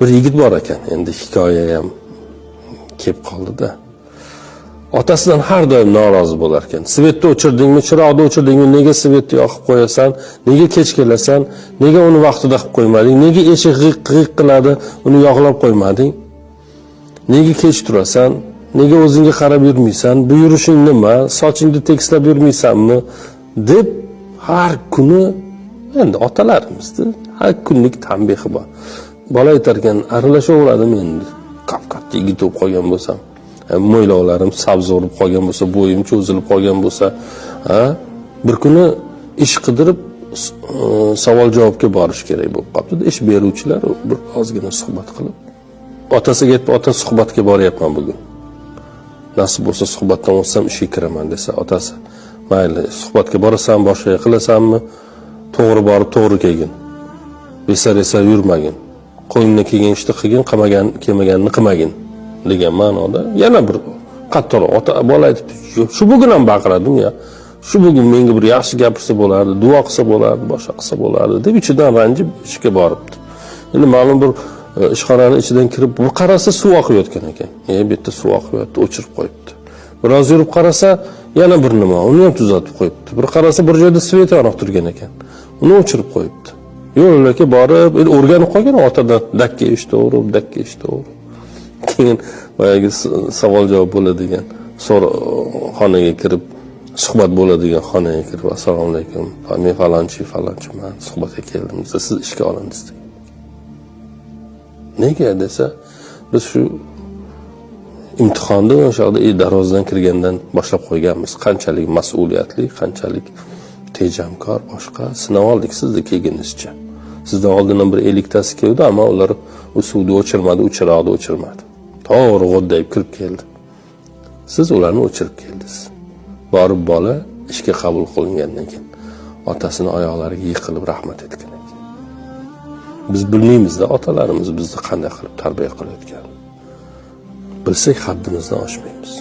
Bir yigit bor ekan, endi hikoya ham kelib qoldi-da. Otasidan har doim norozi bo'lar ekan. Svetni o'chirdingmi, chiroqni o'chirdingmi, nega svetni yoqib qo'yasan? Nega kech kelasan? Nega uni vaqtida qilib qo'ymading? Nega eshik g'iq-g'iq qiladi, uni yoqlab qo'ymading? Nega kech turasan? Nega o'zingga qarab yurmaysan? Bu yurishing nima? Sochingni tekislab yurmaysanmi? deb har kuni endi otalarimizda har kunlik tanbehi bor. Bola aytar ekan, aralashaveradimi endi? Qap-qattiq yigit bo'lib qolgan bo'lsam, mo'ylovlarim sabz bo'lib qolgan bo'lsa, bo'yim cho'zilib qolgan bo'lsa, bir kuni ish qidirib savol-javobga borish kerak bo'lib qoldi. Ish beruvchilar bir ozgina suhbat qilib, otasiga aytib, ota suhbatga boryapman bugun. Nasib bo'lsa suhbatdan o'tsam ishga kiraman desa, otasi, mayli, suhbatga borasan, boshqa qilasanmi? To'g'ri borib, to'g'ri kelgin. Besar-esa yurmagin. Qo'lingdan kelgan ishni qilgin, kelmaganini qilmagin degan ma'noda yana bir qattiqroq ota bola aytib, shu bugun ham baqiradim ya. Shu bugun menga bir yaxshi gapirsa bo'lardi, duo qilsa bo'lardi, boshqa qilsa bo'lardi deb ichidan ranjib ishga boribdi. Endi ma'lum bir ishxonaning ichidan kirib, bir qarasa suv oqayotgan ekan. Bu yerda suv oqayapti, o'chirib qo'yibdi. Biroz yurib qarasa, yana bir nima, uni ham tuzatib qo'yibdi. Bir qarasa bir joyda svet yonib turgan ekan. Uni o'chirib qo'yibdi. Yo'llarga borib, o'rganib qolgan otadan dakka eshitaverib, dakka eshitaverib. Keyin boyagi savol-javob bo'ladigan xonaga kirib, suhbat bo'ladigan xonaga kirib, assalomu alaykum, men falonchiman, suhbatga keldim desa, siz ishga olindingiz. Nega desa, biz shu imtihonni o'shada darvozadan kirgandan boshlab qo'yganmiz. Qanchalik mas'uliyatli, qanchalik tejamkor, boshqa sinab oldik sizni kelganingizcha. Sizdan oldindan bir 50 tasi keldi, ammo ular suvni o'chirmadi, chiroqni o'chirmadi. To'g'ri g'oddayib kirib keldi. Siz ularni o'chirib keldingiz. Borib bola ishga qabul qilingandan keyin otasini oyoqlariga yiqilib rahmat etgan ekan. Biz bilmaymiz-da, otalarimiz bizni qanday qilib tarbiya qilayotgan. Bilsak haddimizdan oshmaymiz.